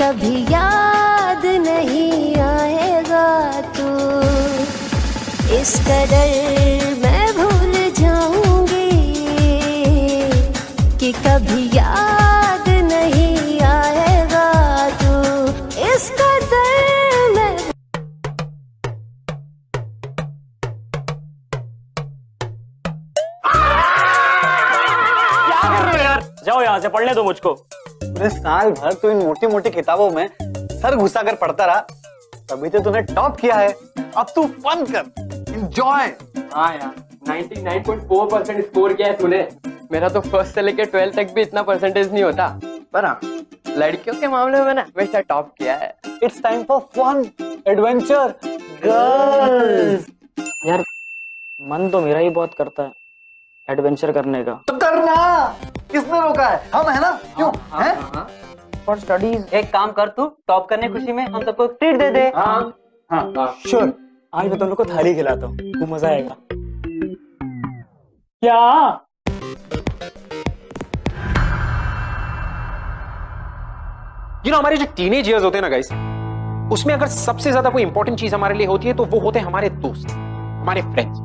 कभी याद नहीं आएगा तू, इस कदर मैं भूल जाऊंगी कि कभी याद नहीं आएगा तू, इस कदर मैं। क्या कर रहे हो यार? जाओ यहाँ से, पढ़ने दो मुझको। साल भर तो इन मोटी मोटी किताबों में सर घुसा कर पढ़ता रहा, तभी तो तूने टॉप किया है। अब तू फन कर, एंजॉय। हाँ यार, 99.4% स्कोर किया है तूने। मेरा तो फर्स्ट से लेकर 12th तक भी इतना परसेंटेज नहीं होता, पर हाँ लड़कियों के मामले में ना हमेशा टॉप किया है। It's time for fun, adventure, girls. यार मन तो मेरा ही बहुत करता है एडवेंचर करने का। तो करना, किसने रोका है? हम है ना, क्यों? हैं? For studies. एक काम कर, तू टॉप करने खुशी में हम सबको ट्रीट दे दे। हाँ श्योर। आज मैं तुम लोग को थाली खिलाता हूँ, खूब मजा आएगा। क्या? हमारे जो टीनेज इयर्स होते हैं ना गाइस, उसमें अगर सबसे ज्यादा कोई इंपॉर्टेंट चीज हमारे लिए होती है तो वो होते हैं हमारे दोस्त, हमारे फ्रेंड्स।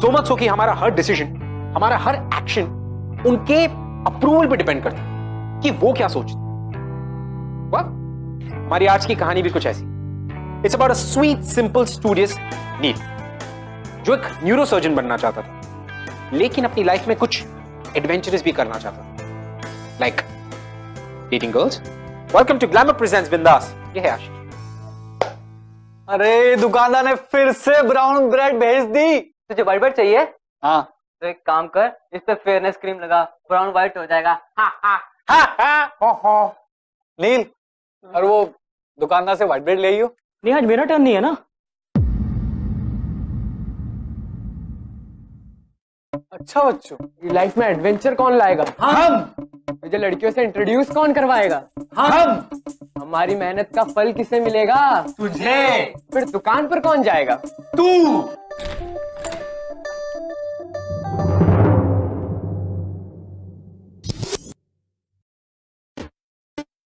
सो मच सो कि हमारा हर डिसीजन, हमारा हर एक्शन उनके अप्रूवल पे डिपेंड करता है कि वो क्या सोचते। वाह, हमारी आज की कहानी भी कुछ ऐसी। It's about a sweet simple studious Neel, जो एक न्यूरोसर्जन बनना चाहता था, लेकिन अपनी लाइफ में कुछ एडवेंचरस भी करना चाहता था, like dating girls. Welcome to glamour presents Bindass. ये है आशीष। अरे दुकानदार ने फिर से ब्राउन ब्रेड भेज दी। तुझे व्हाइट ब्रेड चाहिए? हाँ। तो एक काम कर, इस पे फेयरनेस क्रीम लगा, ब्राउन व्हाइट हो जाएगा। नील, और वो दुकानदार से व्हाइट ब्रेड ले आइयो। नहीं, आज मेरा टर्न नहीं है ना। अच्छा बच्चों, लाइफ में एडवेंचर कौन लाएगा? हम। मुझे लड़कियों से इंट्रोड्यूस कौन करवाएगा? हम। हमारी मेहनत का फल किसे मिलेगा? तुझे। फिर दुकान पर कौन जाएगा? तू।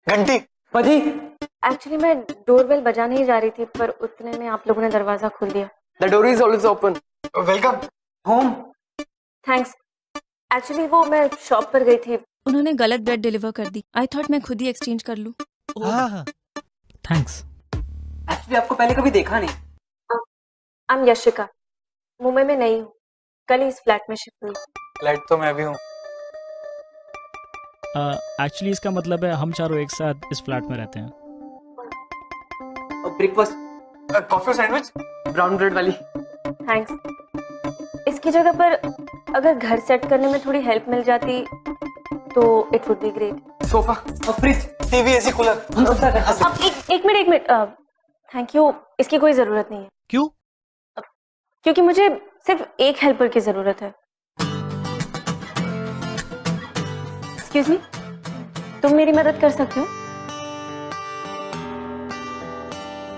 घंटी बजी। एक्चुअली मैं डोरबेल बजाने ही जा रही थी, पर उतने में आप लोगों ने दरवाजा खोल दिया। The door is always open. Welcome home. Thanks. Actually वो मैं शॉप पर गई थी, उन्होंने गलत ब्रेड डिलीवर कर दी। आई थॉट मैं खुद ही एक्सचेंज कर लूं। थैंक्स। एक्चुअली आपको पहले कभी देखा नहीं। आई एम यशिका, मुंबई में नहीं हूँ, कल ही इस फ्लैट में शिफ्ट हुई। फ्लैट तो मैं भी हूँ। एक्चुअली इसका मतलब है हम चारों एक साथ इस फ्लैट में रहते हैं। ब्रेकफास्ट, कॉफी और सैंडविच, ब्राउन ब्रेड वाली। थैंक्स। इसकी जगह पर अगर घर सेट करने में थोड़ी हेल्प मिल जाती तो it would be great. Sofa और फ्रिज, टीवी, एसी, कूलर। अब एक मिनट। थैंक यू, इसकी कोई जरूरत नहीं है। क्यों? क्योंकि मुझे सिर्फ एक हेल्पर की जरूरत है। एक्सक्यूज मी, तुम मेरी मदद कर सकते हो?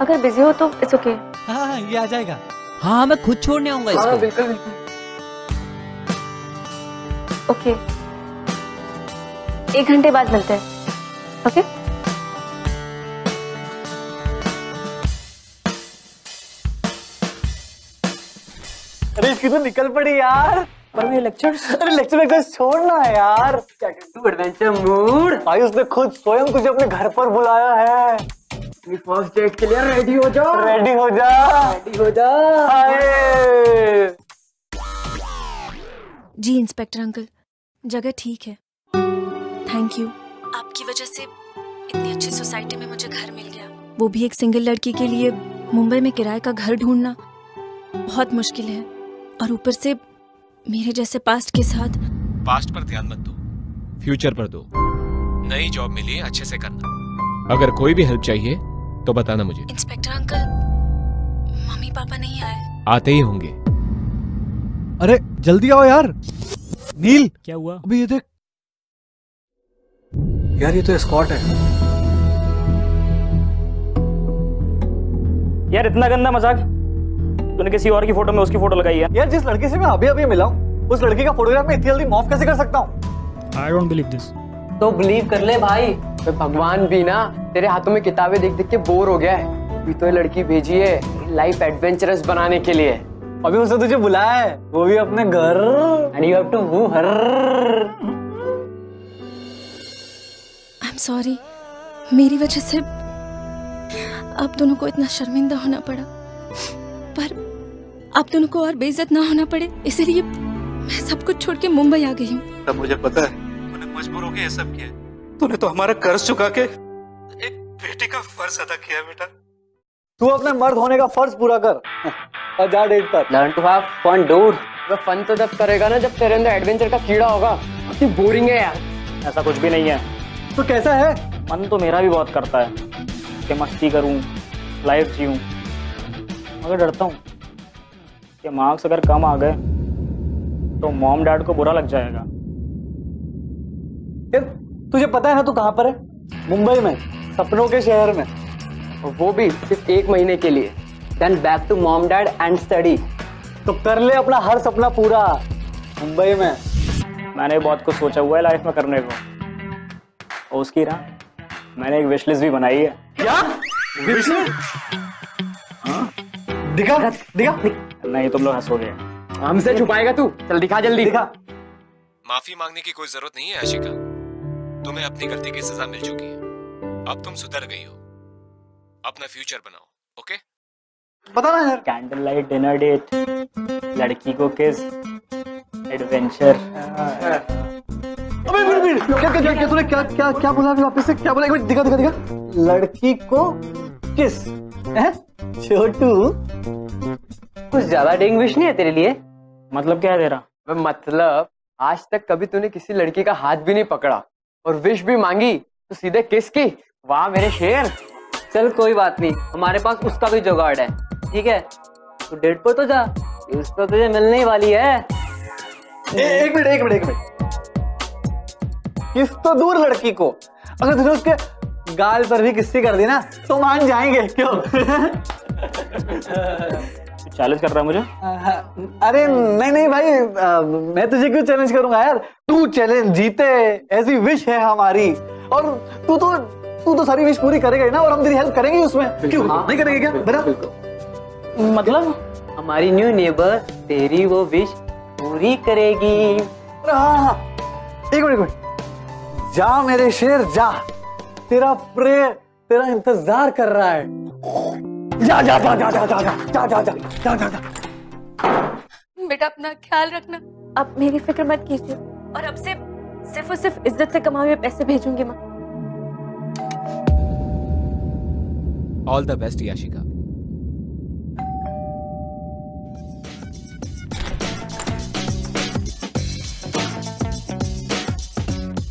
अगर बिजी हो तो इट्स ओके। हाँ, ये आ जाएगा। हाँ मैं खुद छोड़ने आऊंगा इसको। बिल्कुल बिल्कुल। ओके, 1 घंटे बाद मिलते हैं। ओके? अरे इसकी तो निकल पड़ी यार। पर मेरे लेक्चर्स। अरे लेक्चर छोड़ना है यार। क्या कर एडवेंचर मूड। भाई उसने खुद स्वयं तुझे अपने घर पर बुलाया है। फर्स्ट डेट के लिए रेडी हो जाओ। रेडी हो जा। रेडी हो जा। जी इंस्पेक्टर अंकल, जगह ठीक है। थैंक यू, आपकी वजह से इतनी अच्छी सोसाइटी में मुझे घर मिल गया, वो भी एक सिंगल लड़की के लिए। मुंबई में किराए का घर ढूंढना बहुत मुश्किल है, और ऊपर से मेरे जैसे पास्ट के साथ। पास्ट पर ध्यान मत दो, फ्यूचर पर दो। नई जॉब मिली, अच्छे से करना। अगर कोई भी हेल्प चाहिए तो बताना मुझे। इंस्पेक्टर अंकल, मम्मी पापा नहीं आए। आते ही होंगे। अरे जल्दी आओ यार। नील, क्या हुआ? अभी ये देख यार, ये तो एस्कॉर्ट है। यार इतना गंदा मजाक तूने किसी और की फोटो में उसकी फोटो लगाई है। यार जिस लड़के से मैं अभी मिला हूँ, उस लड़की का फोटोग्राफ में इतनी जल्दी मॉफ कैसे कर सकता हूँ? I don't believe this. तो बिलीव कर ले भाई, तो भगवान भी ना तेरे हाथों में किताबें देख देख के बोर हो गया है। अभी तो ये लड़की भेजी है लाइफ एडवेंचरस बनाने के लिए। अभी उसने तुझे बुलाया है, वो भी अपने घर। And you have to move her. I am sorry, मेरी वजह से आप दोनों को इतना शर्मिंदा होना पड़ा, पर आप दोनों को और बेइज्जत ना होना पड़े इसलिए मैं सब कुछ छोड़ के मुंबई आ गई हूँ। तब मुझे पता है तूने मजबूर होकर ये सब किया। तूने तो हमारा कर्ज चुका के एक बेटे का फर्ज अदा किया बेटा। तू अपने मर्द होने का फर्ज पूरा कर और जा डेट पर। Learn to have fun dude. Fun तो तब करेगा ना जब तेरे अंदर एडवेंचर का कीड़ा होगा। कितनी बोरिंग है यार। ऐसा कुछ भी नहीं है। तो कैसा है? मन तो मेरा भी बहुत करता है कि मस्ती करूं, लाइफ जीऊं, मगर डरता हूं कि मार्क्स अगर कम आ गए तो मॉम डैड को बुरा लग जाएगा। यार तुझे पता है ना तू कहाँ पर है? मुंबई में, सपनों के शहर में, और वो भी सिर्फ 1 महीने के लिए। Then back to mom dad and study. तो कर ले अपना हर सपना पूरा मुंबई में। मैंने बहुत कुछ सोचा हुआ है लाइफ में करने को, और उसकी ना मैंने एक विश लिस्ट भी बनाई है। क्या विश लिस्ट? दिखा दिखा। नहीं तुम लोग हंसोगे। हमसे छुपाएगा तू? चल दिखा जल्दी। दिखा। माफी मांगने की कोई जरूरत नहीं है आशिका। तुम्हें अपनी गलती की सजा मिल चुकी है। अब तुम सुधर गई हो। अपना फ्यूचर बनाओ, ओके? बता ना यार। कैंडल लाइट डिनर डेट, लड़की को किस, एडवेंचर। अबे क्या तूने क्या बोला? अभी वापस से क्या बोला? एक मिनट दिखा दिखा दिखा। लड़की को किस है? छोटू कुछ ज्यादा डेंग विश नहीं है तेरे लिए? मतलब क्या है तेरा? मतलब आज तक कभी तूने किसी लड़की का हाथ भी नहीं पकड़ा और विश भी मांगी तो सीधे किस की? वाह मेरे शेर। चल कोई बात नहीं, हमारे पास उसका भी जुगाड़ है। ठीक है, तू डेट पर तो जा, किस तो तुझे मिलने ही वाली है। एक मिनट। किस तो दूर लड़की को, अगर तूने उसके गाल पर भी किस्सी कर दी ना तो मान जाएंगे। क्यों? चैलेंज कर रहा है मुझे? अरे नहीं भाई, मैं तुझे क्यों चैलेंज करूंगा यार? तू चैलेंज जीते ऐसी विश है हमारी, और तू तो सारी विश पूरी करेगा ही ना, और हम तेरी हेल्प करेंगे उसमें। क्यों नहीं करेंगे? क्या बता। मतलब हमारी न्यू नेबर तेरी वो विश पूरी करेगी। हाँ, एक मिनट। जा मेरे शेर जा, तेरा प्रे तेरा इंतजार कर रहा है। जा। बेटा अपना ख्याल रखना। अब मेरी फिक्र मत कीजिए, और अब से सिर्फ और सिर्फ इज्जत से कमाए हुए पैसे भेजूंगी माँ। All the best Yashika.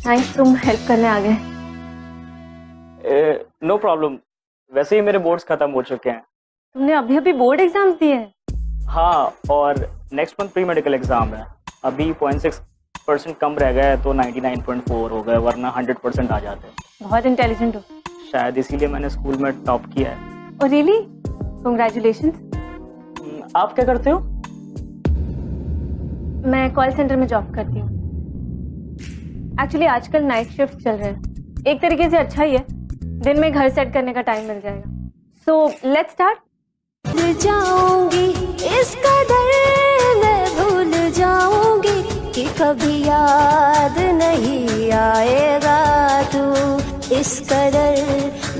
Thanks, तुम हेल्प करने आ गए। नो प्रॉब्लम, वैसे ही मेरे बोर्ड्स खत्म हो चुके हैं। तुमने अभी अभी बोर्ड एग्जाम्स दिए हैं? हाँ, और next month pre medical exam है। अभी 0.6% कम रह गया है तो 99.4 हो गए, वरना 100% आ जाते हैं। बहुत इंटेलिजेंट हो। शायद इसीलिए मैंने स्कूल में टॉप किया है। Oh really? कांग्रेचुलेशंस। आप क्या करते हो? मैं कॉल सेंटर में जॉब करती हूँ। एक्चुअली आजकल नाइट शिफ्ट चल रहे हैं। एक तरीके से अच्छा ही है, दिन में घर सेट करने का टाइम मिल जाएगा। So let's start. जाऊंगी इस कदर मैं भूल जाऊंगी कि कभी याद नहीं आएगा तू। इस कदर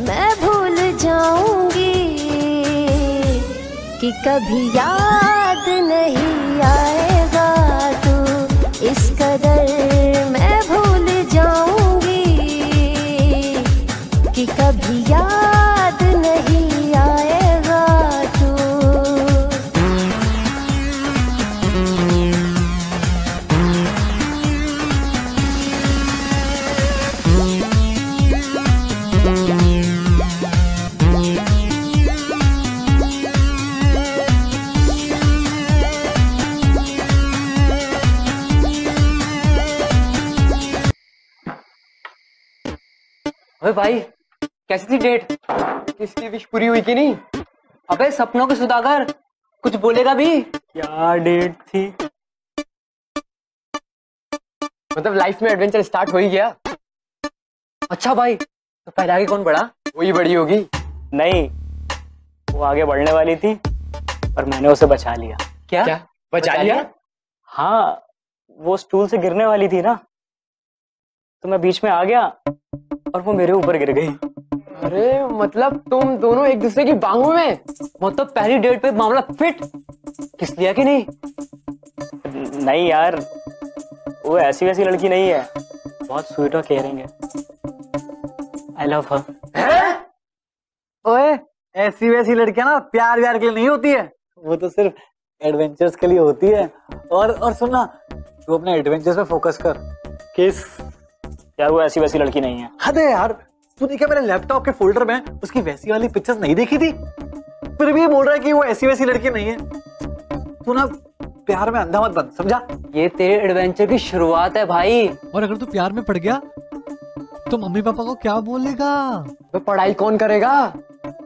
मैं भूल जाऊंगी कि कभी याद नहीं आएगा तू। इस कदर मैं भूल जाऊंगी कि कभी याद नहीं आएगा तू। अबे भाई कैसी थी डेट? किसकी विश पूरी हुई कि नहीं? अबे सपनों के सुदागर, कुछ बोलेगा भी? क्या डेट थी? मतलब लाइफ में एडवेंचर स्टार्ट हो ही गया। अच्छा भाई, तो पहले आगे कौन बढ़ा? वही बड़ी होगी। नहीं, वो आगे बढ़ने वाली थी पर मैंने उसे बचा लिया। क्या बचा लिया? हाँ, वो स्टूल से गिरने वाली थी ना, तो मैं बीच में आ गया और वो मेरे ऊपर गिर गई। अरे मतलब तुम दोनों एक दूसरे की बाहों में? मतलब पहली डेट पे मामला फिट? किस लिया कि नहीं? नहीं यार, वो ऐसी वैसी लड़की नहीं है, बहुत स्वीट और केयरिंग है। आई लव हर। ओए, ऐसी वैसी लड़कियां ना प्यार व्यार के लिए नहीं होती है, वो तो सिर्फ एडवेंचर्स के लिए होती है। और सुनना, तू अपने एडवेंचर्स पे फोकस कर। किस यार वो ऐसी वैसी लड़की नहीं है। हद है यार, तूने क्या मेरे लैपटॉप के फोल्डर में उसकी वैसी वाली पिक्चर्स नहीं देखी थी? फिर भी बोल रहा है कि वो ऐसी वैसी लड़की नहीं है। तू ना प्यार में अंधा मत बन, समझा? ये तेरे एडवेंचर की शुरुआत है भाई। और अगर तू प्यार में पड़ गया तो मम्मी पापा को क्या बोलेगा? तो पढ़ाई कौन करेगा?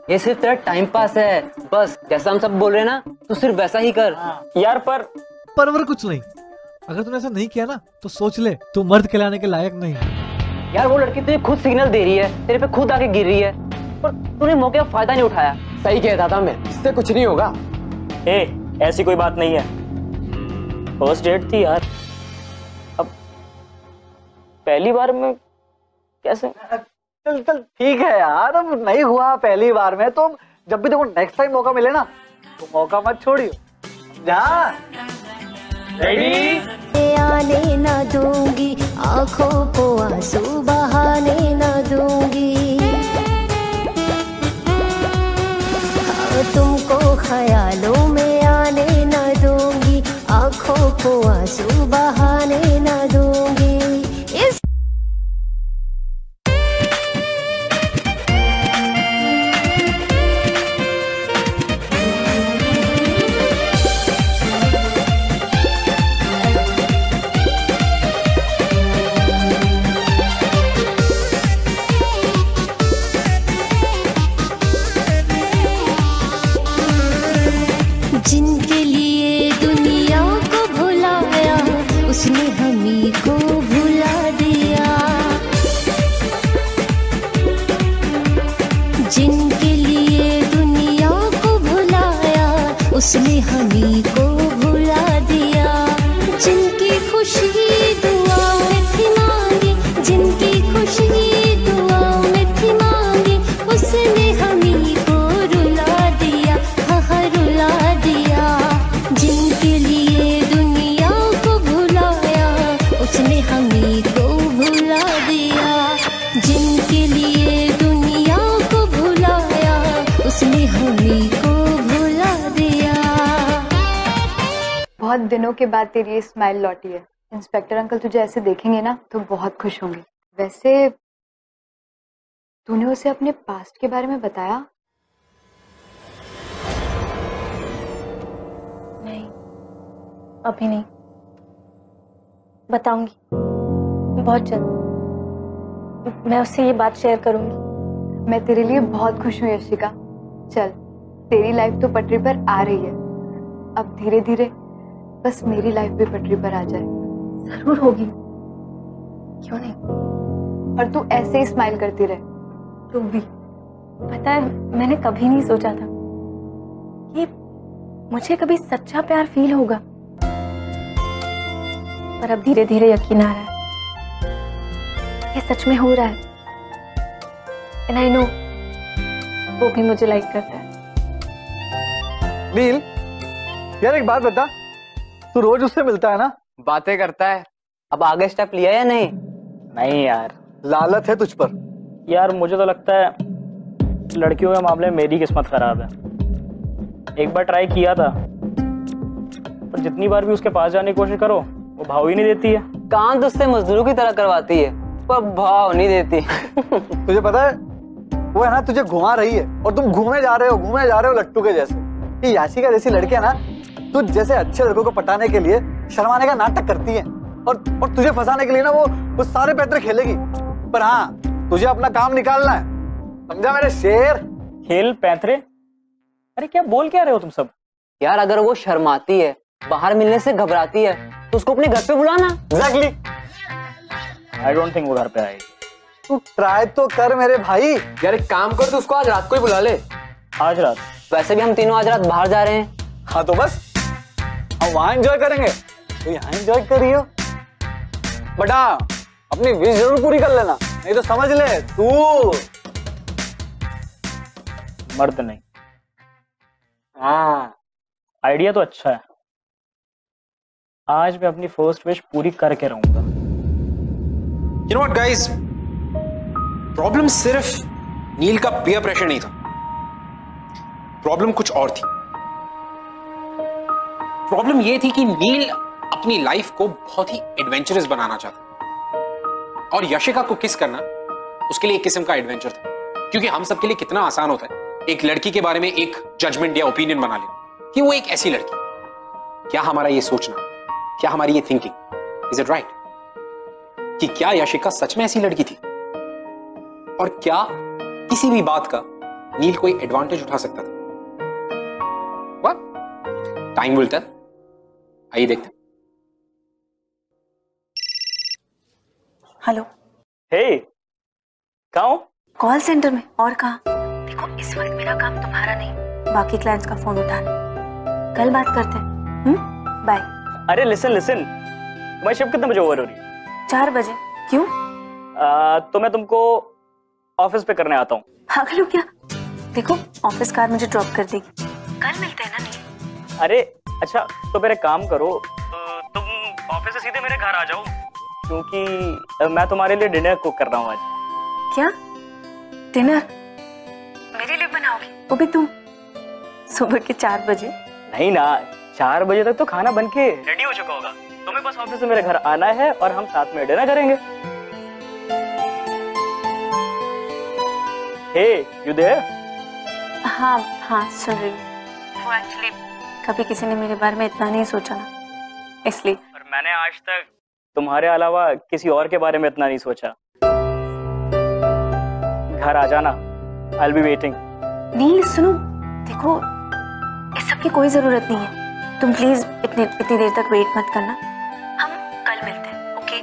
ये सिर्फ तेरा टाइम पास है, बस जैसा हम सब बोल रहे हैं ना, तू सिर्फ वैसा ही कर। यार पर कुछ नहीं। अगर तूने ऐसा नहीं किया ना तो सोच ले, तू मर्द कहलाने के लायक नहीं। यार वो लड़की तुझे खुद सिग्नल दे रही है, तेरे पे खुद आके गिर रही है, पर तूने मौके का फायदा नहीं उठाया। सही कहता था मैं, इससे कुछ नहीं होगा। ऐसी कोई बात नहीं है, फर्स्ट डेट थी यार। अब पहली बार में कैसे? चल चल ठीक है यार, अब नहीं हुआ पहली बार में तो जब भी देखो नेक्स्ट टाइम मौका मिले ना तो मौका मत छोड़ियो। जा रेडी? आने न दूंगी, आंखों को आंसू बहाने न दूंगी, तुमको ख्यालों में आने न दूंगी, आंखों को आंसू बहाने न दूंगी। इस जिनके लिए दुनिया को भुलाया, उसने हमी को भुला दिया। जिनके लिए दुनिया को भुलाया, उसने हमी को भुला दिया। जिनकी खुशी दुआओं में थी मांगी, जिनकी खुशी दुआओं में थी मांगी, उसने हमी को रुला दिया, हाँ रुला दिया। जिनके लिए दुनिया को भुलाया, उसने हमी को भुला दिया। जिनके लिए दुनिया को भुलाया, उसने हमी को भुला दिया। बहुत दिनों के बाद तेरी ये स्माइल लौटी है। इंस्पेक्टर अंकल तुझे ऐसे देखेंगे ना तो बहुत खुश होंगे। वैसे तूने उसे अपने पास्ट के बारे में बताया? नहीं, अभी नहीं, बताऊंगी बहुत जल्द। मैं उससे ये बात शेयर करूंगी। मैं तेरे लिए बहुत खुश हूँ यशिका। चल, तेरी लाइफ तो पटरी पर आ रही है, अब धीरे धीरे बस मेरी लाइफ भी पटरी पर आ जाए। जरूर होगी, क्यों नहीं। और तू ऐसे ही स्माइल करती रहे। तू भी। पता है, मैंने कभी नहीं सोचा था कि मुझे कभी सच्चा प्यार फील होगा, पर अब धीरे धीरे यकीन आ रहा है ये सच में हो रहा है। एंड आई नो वो भी मुझे लाइक करता है। नील, यार एक बात बता, तू रोज उससे मिलता है ना? बातें करता है। अब आगे स्टेप लिया या नहीं? नहीं यार, लालच है तुझ पर। यार मुझे तो लगता है लड़कियों के मामले में मेरी किस्मत खराब है। एक बार ट्राई किया था, पर जितनी बार भी उसके पास जाने की कोशिश करो वो भाव ही नहीं देती है। काम तो उससे मजदूरों की तरह करवाती है, पर भाव नहीं देती। तुझे पता है, वो है ना तुझे घुमा रही है और तुम घूमे जा रहे हो लट्टू के जैसे। ये याशिका जैसी लड़कियां ना तुझ जैसे अच्छे लड़कों को पटाने के लिए शर्माने का नाटक करती हैं और तुझे फंसाने के लिए ना वो सारे पैतरे खेलेगी। पर हाँ, तुझे अपना काम निकालना है, समझा मेरे शेर? खेल पैतरे? अरे क्या बोल क्या रहे हो तुम सब? यार अगर वो शर्माती है, बाहर मिलने से घबराती है, तो उसको अपने घर पे बुलाना। एग्जैक्टली। आई डोंट थिंक वो घर पे आएगी। तू ट्राई तो कर मेरे भाई। यार एक काम कर, तू उसको आज रात को ही बुला ले। आज रात? वैसे भी हम तीनों आज रात बाहर जा रहे हैं। हाँ तो बस हम वहां एंजॉय करेंगे, तो यहाँ एंजॉय करियो। बट हाँ, अपनी विश जरूर पूरी कर लेना, नहीं तो समझ ले तू मर्द नहीं। हाँ आइडिया तो अच्छा है, आज मैं अपनी फर्स्ट विश पूरी करके रहूंगा। You know what guys? Problem सिर्फ नील का पीयर प्रेशर नहीं था, प्रॉब्लम कुछ और थी। प्रॉब्लम यह थी कि नील अपनी लाइफ को बहुत ही एडवेंचरस बनाना चाहता, और यशिका को किस करना उसके लिए एक किस्म का एडवेंचर था। क्योंकि हम सबके लिए कितना आसान होता है एक लड़की के बारे में एक जजमेंट या ओपिनियन बना लेना कि वो एक ऐसी लड़की। क्या हमारा ये सोचना, क्या हमारी ये थिंकिंग, इज इट राइट कि क्या यशिका सच में ऐसी लड़की थी, और क्या किसी भी बात का नील कोई एडवांटेज उठा सकता था? What time will tell. आइए देखते हैं। हेलो। हे, कहाँ हो? कॉल सेंटर में। और कहाँ? देखो इस वक्त मेरा काम तुम्हारा नहीं, बाकी क्लाइंट्स का फोन उठाना। कल बात करते हैं। बाय। अरे लिसन, तुम्हारी शिफ्ट कितने बजे ओवर हो रही है? 4 बजे। क्यों? तो मैं तुमको ऑफिस पे करने आता हूँ। पागल हो क्या? देखो ऑफिस कार मुझे ड्रॉप कर देगी, कल मिलते हैं ना। नहीं। अरे अच्छा, तो मेरे काम करो, तुम ऑफिस से सीधे मेरे घर आ जाओ, क्योंकि मैं तुम्हारे लिए डिनर कुक कर रहा हूँ आज। क्या डिनर मेरे लिए बनाओगी? वो भी तुम सुबह के 4 बजे? नहीं ना, 4 बजे तक तो खाना बन के रेडी हो चुका होगा। तुम्हें बस ऑफिस से मेरे घर आना है और हम साथ में डिनर करेंगे। हे, यू देयर? हाँ सुन रही हूँ। वो एक्चुअली कभी किसी ने मेरे बारे में इतना नहीं सोचा ना, इसलिए। पर मैंने आज तक तुम्हारे अलावा किसी और के बारे में इतना नहीं सोचा। घर आ जाना, I'll be waiting। नील सुनो, देखो इस सब की कोई जरूरत नहीं है, तुम प्लीज इतनी देर तक वेट मत करना, हम कल मिलते हैं, ओके?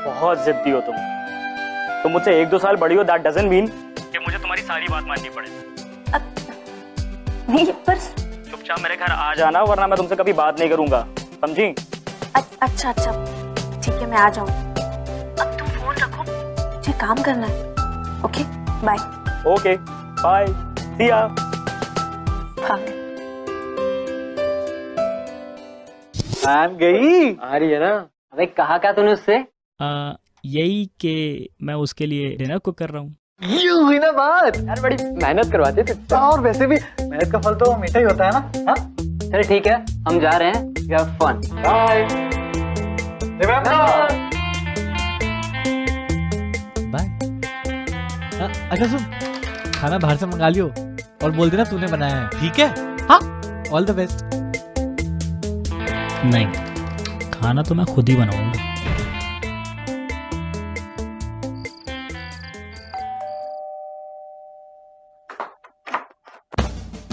बहुत जिद्दी हो तुम मुझसे 1-2 साल बड़ी हो, दैट डजंट मीन कि मुझे तुम्हारी सारी बात माननी पड़े। नील पर चुपचाप मेरे घर आ जाना, वरना मैं तुमसे कभी बात नहीं करूंगा, समझी? अच्छा ठीक है, मैं आ जाऊँ। अब तुम फोन रखो, मुझे काम करना है। Okay bye. Okay bye, see ya. Ma'am गई आ रही है ना? अबे कहा क्या तूने उससे? यही कि मैं उसके लिए डिनर कुक कर रहा हूँ। ये हुई ना बात। यार बड़ी मेहनत करवाते थे। और वैसे भी मेहनत का फल तो मीठा ही होता है ना। हाँ चल ठीक है, हम जा रहे हैं। You have fun। Bye. Bye. अच्छा सुन, खाना बाहर से मंगा लियो और बोल देना तूने बनाया है, ठीक है? हाँ, ऑल द बेस्ट। नहीं, खाना तो मैं खुद ही बनाऊंगा।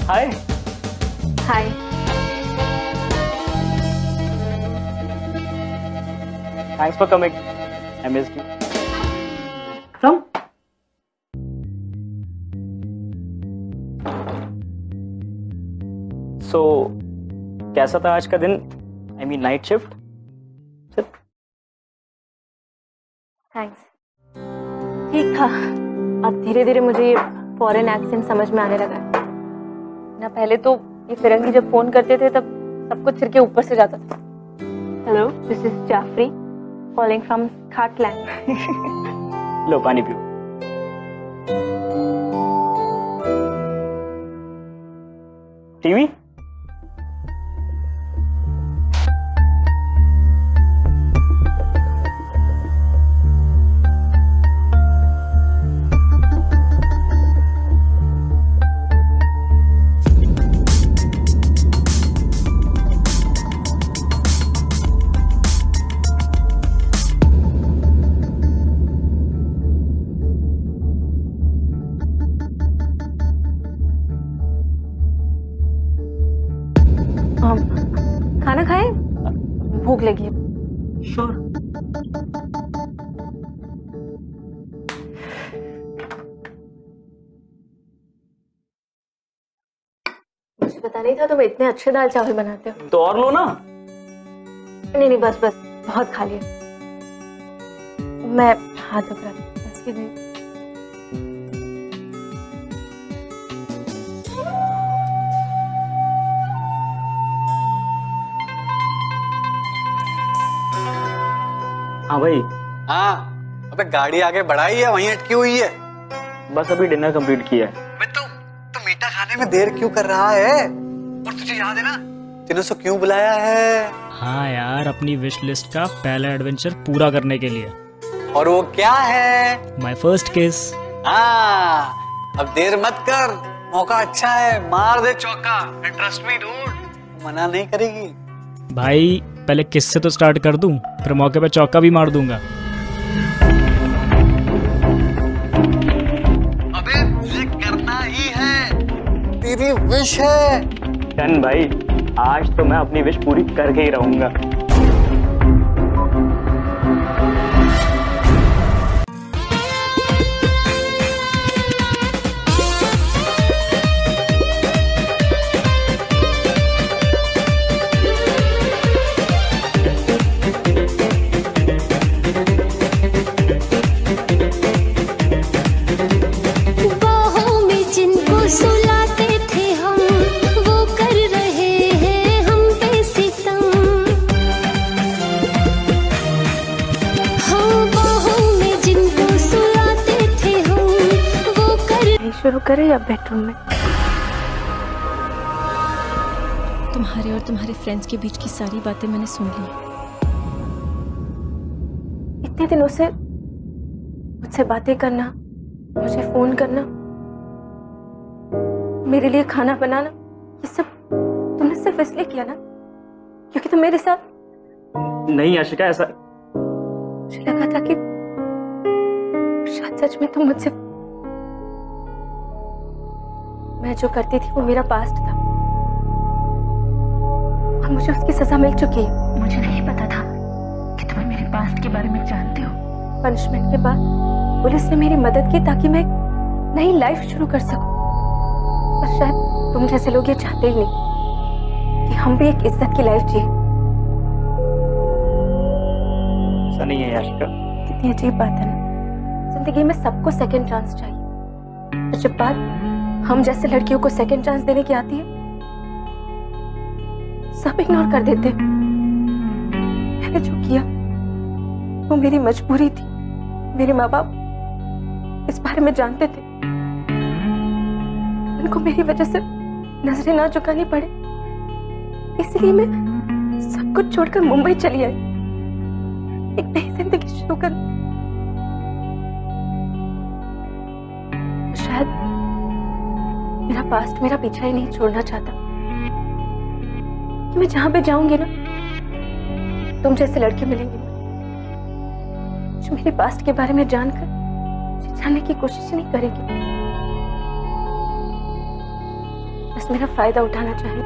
Hi. Hi. Thanks for coming, I missed you. Come। So, कैसा था आज का दिन? I mean night shift? Thanks. ठीक था, अब धीरे धीरे मुझे ये फॉरेन एक्सेंट समझ में आने लगा है ना। पहले तो ये फिरंगी जब फोन करते थे तब सब कुछ सिर के ऊपर से जाता था। Hello, this is Jafri calling from Scotland. लो पानी पियो। टीवी? खाना खाए? भूख लगी है। श्योर। मुझे पता नहीं था तुम इतने अच्छे दाल चावल बनाते हो। तो और लो ना। नहीं बस बहुत खा लिया। मैं हाथ धो रहा था इसलिए नहीं। हाँ भाई। हाँ, अबे गाड़ी आगे बढ़ाई है, वहीं अटकी हुई है। बस अभी डिनर कंप्लीट किया है। तो मीठा खाने में देर क्यों कर रहा है? और तुझे याद है ना तूने उसको क्यों बुलाया है? हाँ यार, अपनी विश लिस्ट का पहला एडवेंचर पूरा करने के लिए। और वो क्या है? माय फर्स्ट किस। हाँ, अब देर मत कर, मौका अच्छा है, मार दे चौका। एंड ट्रस्ट मी डूड, मना नहीं करेगी। भाई पहले किस से तो स्टार्ट कर दूं, फिर मौके पे चौका भी मार दूंगा। अबे मुझे करना ही है, तेरी विश है। डन भाई, आज तो मैं अपनी विश पूरी करके ही रहूंगा। शुरू करें या बेडरूम में? तुम्हारे और तुम्हारे फ्रेंड्स के बीच की सारी बातें मैंने सुन ली। इतने दिनों से मुझसे बातें करना, मुझे फोन करना, मेरे लिए खाना बनाना, ये सब तुमने सिर्फ इसलिए किया ना क्योंकि तुम मेरे साथ। नहीं आशिका, ऐसा मुझे लगा था कि शायद सच में तुम मुझसे। मैं जो करती थी वो मेरा पास्ट था और मुझे उसकी सजा मिल चुकी है। मुझे नहीं पता था कि तुम मेरे पास्ट के बारे में जानते हो। पनिशमेंट के बाद पुलिस ने मेरी मदद की ताकि मैं एक नई लाइफ शुरू कर सकूं। पर शायद तुम जैसे लोग ये चाहते ही नहीं कि हम भी एक इज्जत की लाइफ जिए। ऐसा नहीं है आशिका। कितनी अजीब बात है ना, जिंदगी में सबको सेकंड चांस चाहिए। तो जब बात हम जैसे लड़कियों को सेकंड चांस देने की आती है, सब इग्नोर कर देते। मैंने जो किया वो मेरी मजबूरी थी। मेरे माँ बाप इस बारे में जानते थे, उनको मेरी वजह से नजरें ना झुकानी पड़े, इसलिए मैं सब कुछ छोड़कर मुंबई चली आई, एक नई जिंदगी शुरू कर। शायद मेरा पास्ट मेरा पीछा ही नहीं छोड़ना चाहता कि मैं जहां पे जाऊंगी ना, तुम जैसे लड़के मिलेंगे जो मेरे पास्ट के बारे में जानकर मुझे जानने की कोशिश नहीं करेंगे, बस मेरा फायदा उठाना चाहिए।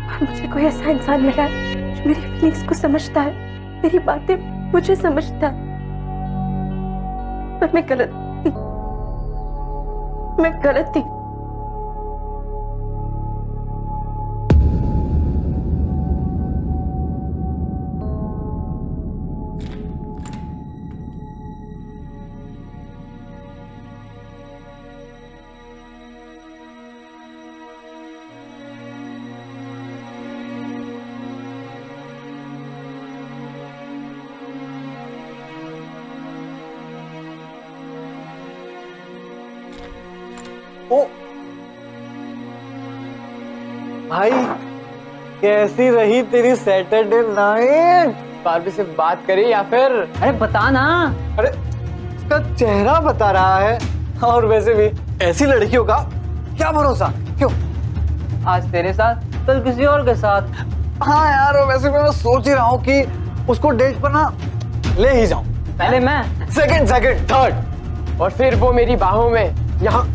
और मुझे कोई ऐसा इंसान मिला है जो मेरी फीलिंग्स को समझता है, मेरी बातें मुझे समझता है। पर मैं गलत थी। ओ भाई, कैसी रही तेरी सैटरडे नाइट? बारबी से बात करी या फिर? अरे बता ना। अरे उसका चेहरा बता रहा है। और वैसे भी ऐसी लड़कियों का क्या भरोसा? क्यों? आज तेरे साथ, कल किसी और के साथ। हाँ यार, और वैसे भी मैं सोच ही रहा हूँ कि उसको डेट पर ना ले ही जाऊं। पहले मैं, सेकंड, थर्ड, और फिर वो मेरी बाहों में यहाँ।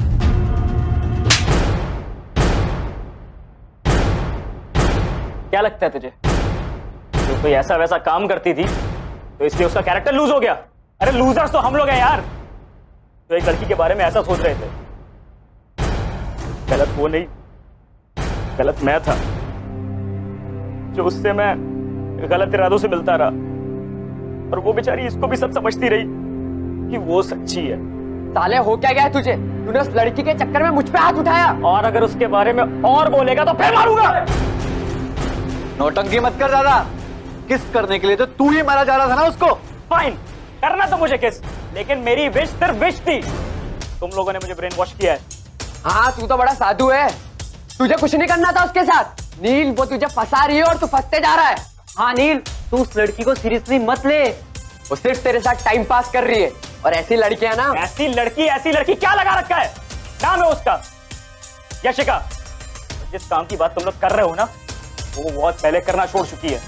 क्या लगता है तुझे तो कोई ऐसा वैसा काम करती थी तो इसलिए उसका कैरेक्टर लूज हो गया? अरे लूजर्स तो हम लोग हैं यार, तो एक लड़की के बारे में ऐसा सोच रहे थे। गलत वो नहीं गलत मैं था जो उससे मैं गलत इरादों से मिलता रहा, और वो बेचारी इसको भी सब समझती रही कि वो सच्ची है। साले हो क्या गया है तुझे? तूने उस लड़की के चक्कर में मुझ पे हाथ उठाया, और अगर उसके बारे में और बोलेगा तो फिर मारूंगा। नौटंकी मत कर दादा, किस करने के लिए तो तू ही मारा जा रहा था ना उसको। फाइन, करना तो मुझे किस, लेकिन मेरी विश सिर्फ विश थी। तुम लोगों ने मुझे ब्रेन वॉश किया है। हाँ तू तो बड़ा साधु है, तुझे कुछ नहीं करना था उसके साथ। नील वो तुझे फंसा रही है और तू फंसते जा रहा है। हाँ नील, तू उस लड़की को सीरियसली मत ले, वो सिर्फ तेरे साथ टाइम पास कर रही है। और ऐसी लड़कियां ना, ऐसी लड़की क्या लगा रखा है? नाम है उसका यशिका। जिस काम की बात तुम लोग कर रहे हो ना, वो बहुत पहले करना छोड़ चुकी है।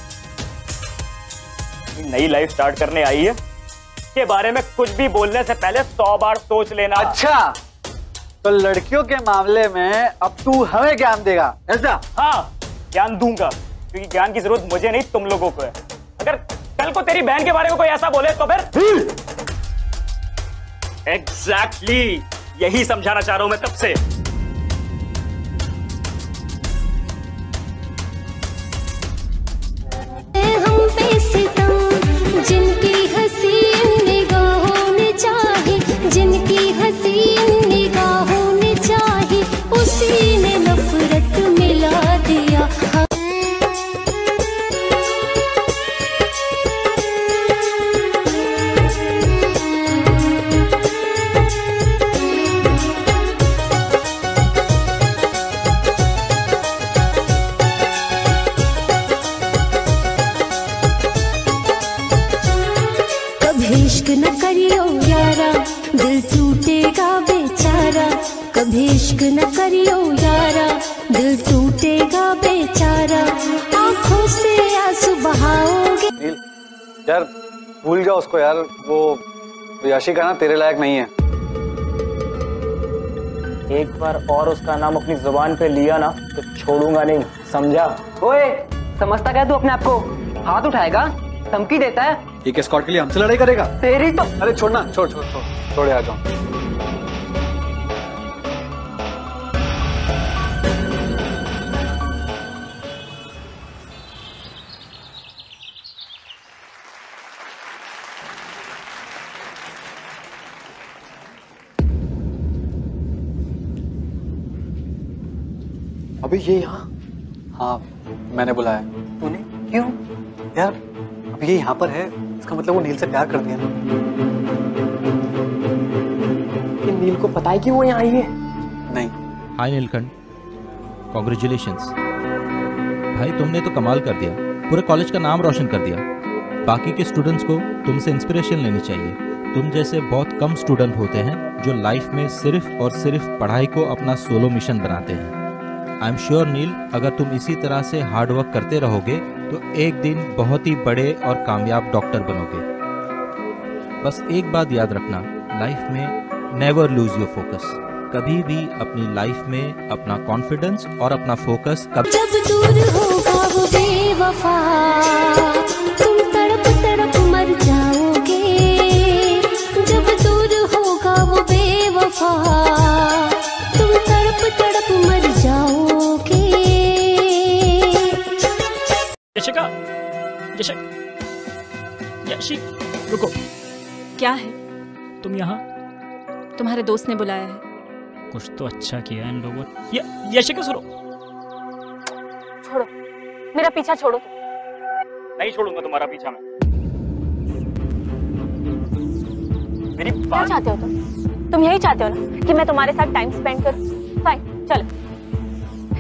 नई लाइफ स्टार्ट करने आई है, के बारे में कुछ भी बोलने से पहले 100 बार सोच लेना। अच्छा, तो लड़कियों के मामले में अब तू हमें ज्ञान देगा ऐसा? हाँ, ज्ञान दूंगा, क्योंकि ज्ञान की जरूरत मुझे नहीं तुम लोगों को है। अगर कल को तेरी बहन के बारे में कोई ऐसा बोले तो फिर एग्जैक्टली यही समझाना चाह रहा हूं मैं तब से। हम पे सितम जिनकी हसीन निगाहों ने चाही, जिनकी हसीन निगाहों ने चाही, उसी ने नफरत मिला दिया। इश्क न करियो यारा, दिल टूटेगा बेचारा। कभी इश्क न करियो यारा, दिल टूटेगा बेचारा। आंखों से आंसू बहाओगे। यार भूल जा उसको यार, वो याशिका ना तेरे लायक नहीं है। एक बार और उसका नाम अपनी जुबान पे लिया ना तो छोड़ूंगा नहीं, समझा? ओए, समझता क्या तू अपने आप को? हाथ उठाएगा, धमकी देता है। एक एस्कॉर्ट के लिए हमसे लड़ाई करेगा? तेरी तो। अरे छोड़ना, छोड़ आ जाओ। अभी ये यहाँ? हाँ मैंने बुलाया। तूने? क्यों? यार अब ये यहाँ पर है, इसका मतलब वो नील से प्यार कर दिया ना। कि नील को पता है कि वो यहाँ आई है? नहीं। हाय नीलकंठ, कॉन्ग्रेचुलेशंस भाई, तुमने तो कमाल कर दिया, पूरे कॉलेज का नाम रोशन कर दिया। बाकी के स्टूडेंट्स को तुमसे इंस्पिरेशन लेनी चाहिए। तुम जैसे बहुत कम स्टूडेंट होते हैं जो लाइफ में सिर्फ और सिर्फ पढ़ाई को अपना सोलो मिशन बनाते हैं। आई एम श्योर नील, अगर तुम इसी तरह से हार्ड वर्क करते रहोगे तो एक दिन बहुत ही बड़े और कामयाब डॉक्टर बनोगे। बस एक बात याद रखना, लाइफ में नेवर लूज योर फोकस। कभी भी अपनी लाइफ में अपना कॉन्फिडेंस और अपना फोकस जब दूर होगा वो बेवफा, तुम तड़प तड़प मर जाओगे। जब दूर होगा वो बेवफा, तुम तड़प तड़प मर जाओगे। यशिका, यशी, रुको। क्या है? तुम यहाँ? तुम्हारे दोस्त ने बुलाया है। कुछ तो अच्छा किया इन लोगों ने। यशिका सुनो। छोड़ो, मेरा पीछा छोड़ो। नहीं छोड़ूंगा तुम्हारा पीछा मैं। मेरी क्या चाहते हो तुम यही चाहते हो ना कि मैं तुम्हारे साथ टाइम स्पेंड करूं? फाइन, चलो।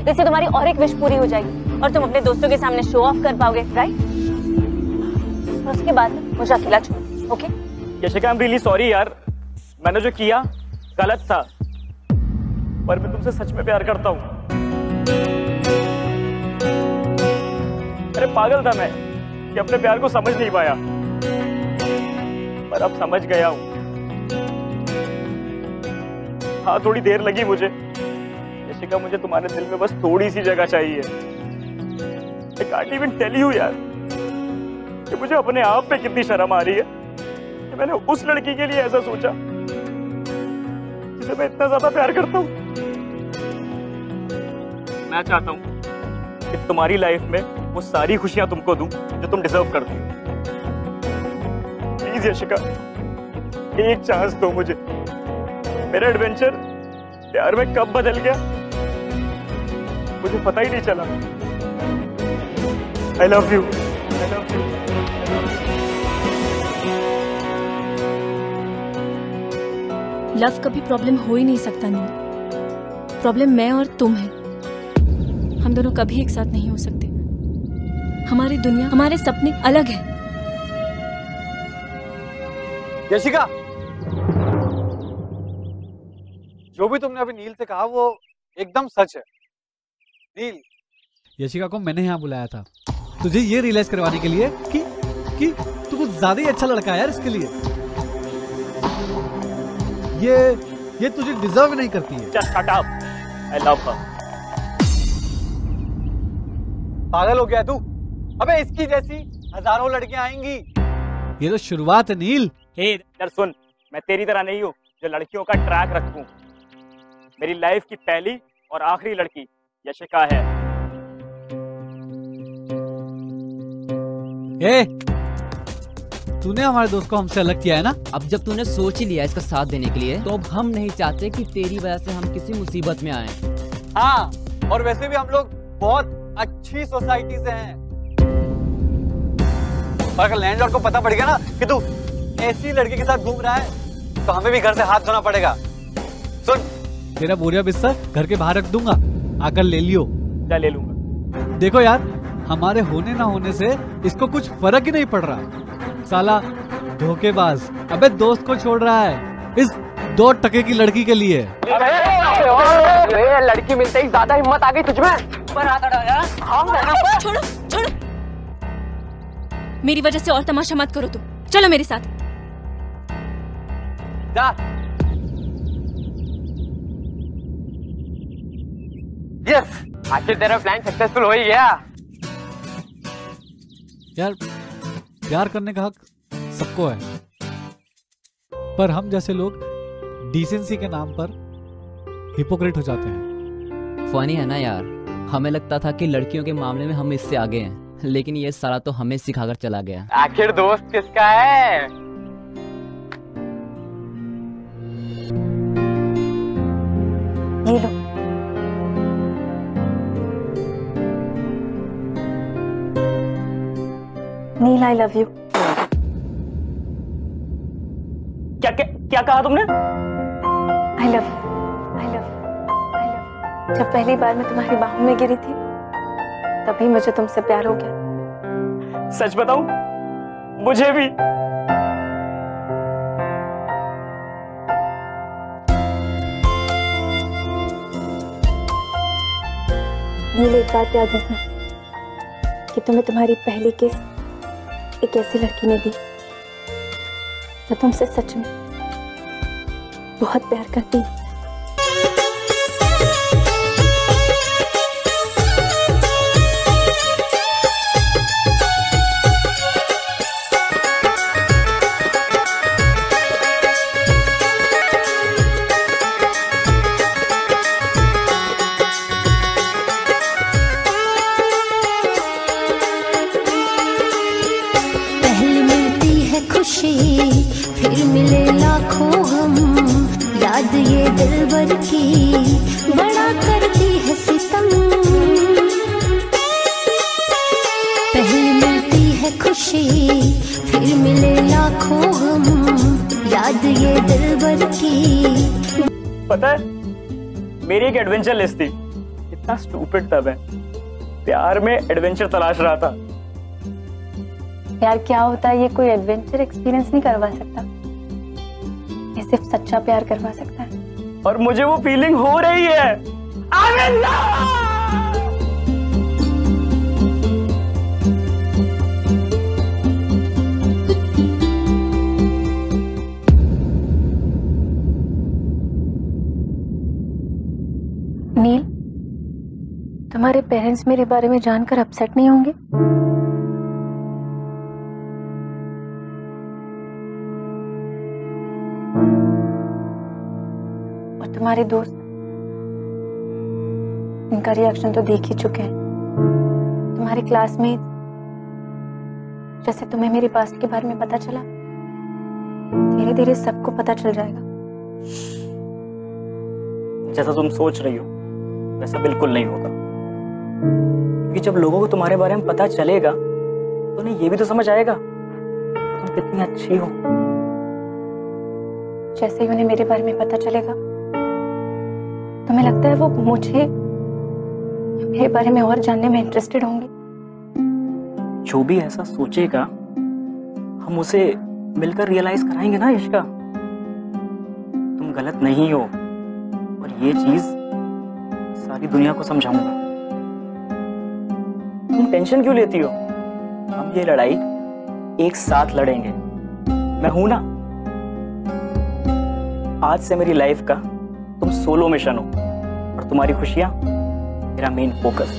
इससे तुम्हारी और एक विश पूरी हो जाएगी और तुम अपने दोस्तों के सामने शो ऑफ कर पाओगे, राइट? और उसके बाद मुझे अकेला छोड़ो, okay? Yashika, I am really sorry यार, मैंने जो किया गलत था, पर मैं तुमसे सच में प्यार करता हूँ। अरे पागल था मैं कि अपने प्यार को समझ नहीं पाया, पर अब समझ गया हूँ। हाँ थोड़ी देर लगी मुझे। यशिका, मुझे तुम्हारे दिल में बस थोड़ी सी जगह चाहिए। I can't even tell you यार कि मुझे अपने आप पे कितनी शर्म आ रही है कि मैंने उस लड़की के लिए ऐसा सोचा जिसे मैं इतना ज्यादा प्यार करता हूँ। मैं चाहता हूँ कि तुम्हारी लाइफ में वो सारी खुशियां तुमको दूं जो तुम डिजर्व करती हो। प्लीज यशिका, एक चांस दो मुझे। मेरा एडवेंचर प्यार में कब बदल गया मुझे पता ही नहीं चला। I love you, I love you. Love कभी प्रॉब्लम हो ही नहीं सकता नहीं। प्रॉब्लम मैं और तुम है। हम दोनों कभी एक साथ नहीं हो सकते। हमारी दुनिया, हमारे सपने अलग है। यशिका, जो भी तुमने अभी नील से कहा वो एकदम सच है। नील, यशिका को मैंने यहाँ बुलाया था तुझे ये रियलाइज करवाने के लिए कि तू कुछ ज्यादा ही अच्छा लड़का है यार इसके लिए। ये तुझे डिजर्व नहीं करती है। Just shut up. I love her. पागल हो गया तू? अबे इसकी जैसी हजारों लड़कियां आएंगी। ये तो शुरुआत है नील। हे यार सुन, मैं तेरी तरह नहीं हूँ जो लड़कियों का ट्रैक रखूं। मेरी लाइफ की पहली और आखिरी लड़की यशिका है। तूने हमारे दोस्त को हमसे अलग किया है ना। अब जब तूने सोच ही लिया इसका साथ देने के लिए, तो अब हम नहीं चाहते कि तेरी वजह से हम किसी मुसीबत में आए। हाँ, और वैसे भी हम लोग बहुत अच्छी सोसाइटी से हैं। और अगर लैंडलॉर्ड को पता पड़ गया ना कि तू ऐसी लड़की के साथ घूम रहा है तो हमें भी घर से हाथ धोना पड़ेगा। सुन, तेरा बोरिया बिस्तर घर के बाहर रख दूंगा, आकर ले लियो। क्या ले लूंगा? देखो यार, हमारे होने ना होने से इसको कुछ फर्क ही नहीं पड़ रहा। साला धोखेबाज, अबे दोस्त को छोड़ रहा है इस 2 टके की लड़की के लिए। लड़की मिलते ही ज्यादा हिम्मत आ गई तुझमें। छोड़ो छोड़ो, मेरी वजह से और तमाशा मत करो तुम। चलो मेरे साथ। जा। यस, आखिर तेरा प्लान सक्सेसफुल हो ही गया। यार प्यार करने का हक सबको है, पर हम जैसे लोग डिसेंसी के नाम पर हिपोक्रेट हो जाते हैं। फनी है ना यार, हमें लगता था कि लड़कियों के मामले में हम इससे आगे हैं, लेकिन ये सारा तो हमें सिखाकर चला गया। आखिर दोस्त किसका है? ये लो। नील, आई लव यू। क्या कहा तुमने? I love you, I love you, I love you. जब पहली बार मैं तुम्हारी बाहों में गिरी थी तभी मुझे तुमसे प्यार हो गया। सच बताऊं, मुझे भी। नील, एक बात याद रखना कि तुम्हें तुम्हारी पहली किस एक ऐसी लड़की ने दी जो तुमसे सच में बहुत प्यार करती है। फिर मिले लाखों हम, याद ये दिलबर की बड़ा करती है सितम। पहले मिलती है खुशी, फिर मिले लाखों हम, याद ये दिलबर की। पता है, मेरी एक एडवेंचर लिस्ट थी। इतना स्टूपिड था मैं, प्यार में एडवेंचर तलाश रहा था। प्यार क्या होता है ये कोई एडवेंचर एक्सपीरियंस नहीं करवा सकता, ये सिर्फ सच्चा प्यार करवा सकता है। और मुझे वो फीलिंग हो रही है। नील, तुम्हारे पेरेंट्स मेरे बारे में जानकर अपसेट नहीं होंगे? तुम्हारे दोस्त उनका रिएक्शन तो देख ही चुके हैं। तुम्हारे क्लास में जैसे तुम्हें मेरे पास्ट के बारे में पता चला, धीरे धीरे सबको पता चल जाएगा। जैसा तुम सोच रही हो वैसा बिल्कुल नहीं होगा, क्योंकि जब लोगों को तुम्हारे बारे में पता चलेगा तो उन्हें ये भी तो समझ आएगा तुम कितनी अच्छी हो। जैसे ही उन्हें मेरे बारे में पता चलेगा, तुम्हें लगता है वो मुझे मेरे बारे में और जानने में इंटरेस्टेड होंगे? जो भी ऐसा सोचेगा हम उसे मिलकर रियलाइज कराएंगे ना यशिका, तुम गलत नहीं हो और ये चीज सारी दुनिया को समझाऊंगा। तुम टेंशन क्यों लेती हो? हम ये लड़ाई एक साथ लड़ेंगे, मैं हूं ना। आज से मेरी लाइफ का तुम सोलो मिशन हो और तुम्हारी खुशियां मेरा मेन फोकस।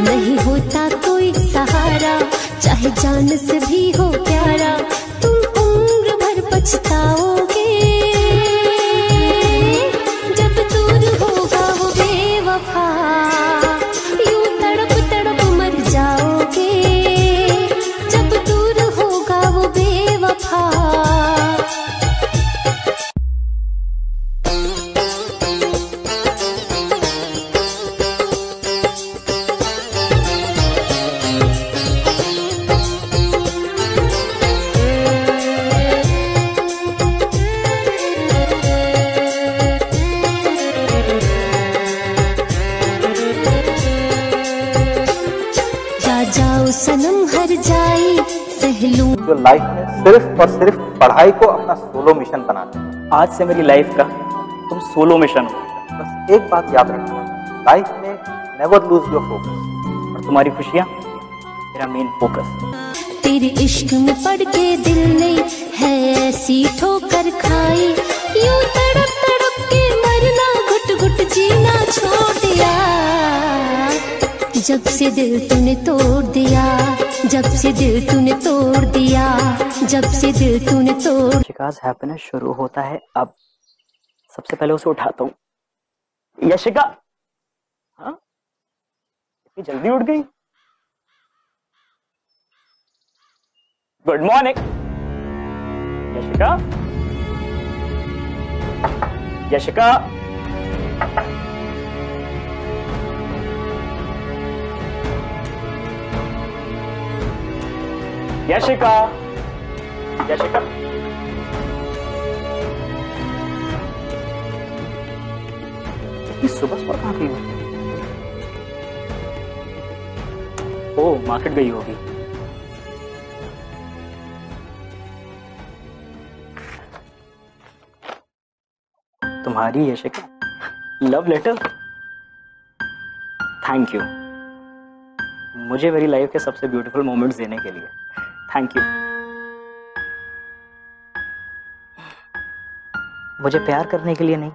नहीं होता कोई सहारा, चाहे जान से भी हो प्यारा, तुम उम्र भर पछताओगे जब दूर होगा वो बेवफा, यूं तड़प तड़प मर जाओगे जब दूर होगा वो बेवफा। सनम हर जाई सहलूं। जो लाइफ में सिर्फ और सिर्फ पढ़ाई को अपना सोलो मिशन बनाते हैं। आज से मेरी लाइफ का तुम सोलो मिशन हो। बस एक बात याद रखना, लाइफ में नेवर लूज योर फोकस और तुम्हारी खुशियां मेरा मेन फोकस। तेरे इश्क में पड़ के दिल ने है ऐसी ठोकर खाई, यूं तड़प तड़प के मरना घुट घुट जीना छोड़ दिया, जब से दिल तूने तोड़ दिया, जब से दिल तूने तोड़ दिया, जब से दिल तूने तोड़। यशिका's हैप्पीनेस शुरू होता है अब। सबसे पहले उसे उठाता हूँ। यशिका, हाँ इतनी जल्दी उठ गई? Good morning Yashika. यशिका, यशिका, यशिका, ये सुबह सुबह कहाँ गई हो? ओह, मार्केट गई होगी। तुम्हारी Yashika love letter. Thank you मुझे मेरी लाइफ के सबसे ब्यूटीफुल मोमेंट्स देने के लिए। Thank you. मुझे प्यार करने के लिए नहीं,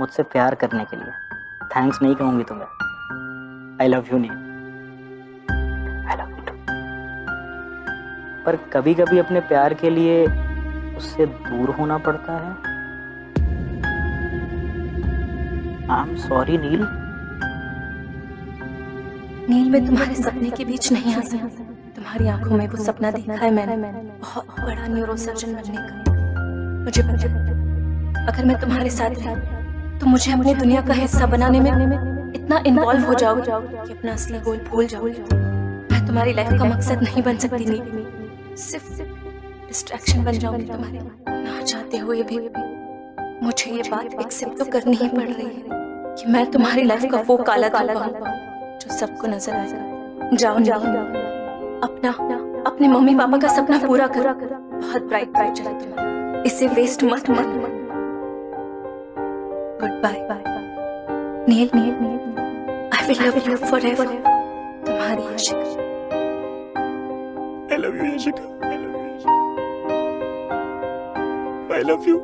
मुझसे प्यार करने के लिए। थैंक्स नहीं कहूंगी तुम्हें। आई लव यू नहीं, आई लव यू टू। पर कभी कभी अपने प्यार के लिए उससे दूर होना पड़ता है। आई एम सॉरी नील। नील, मैं तुम्हारे सपने के बीच नहीं आ सकती। तुम्हारी आंखों में वो सपना देखा है मैंने, बहुत बड़ा न्यूरोसर्जन बनने का। मुझे पता है अगर मैं तुम्हारे साथ रही तो मुझे अपनी दुनिया का हिस्सा बनाने में इतना इन्वॉल्व हो जाओगे कि अपना असली गोल भूल जाओगे। मैं तुम्हारी लाइफ का मकसद नहीं बन सकती नील, सिर्फ डिस्ट्रैक्शन बन जाऊंगी तुम्हारे। ना चाहते हुए भी मुझे ये बात एक्सेप्ट तो करनी ही पड़ रही है कि मैं तुम्हारी लाइफ का वो काला धब्बा जो सबको नजर आएगा। जाओ जाओ, अपने मम्मी पापा का सपना पूरा करो। बहुत ब्राइट ब्राइट चला तुम्हारा, इसे वेस्ट मत मत। Good bye Neel, I will love you forever. तुम्हारी Yashika. I love you, Yashika. I love you, Yashika. I love you.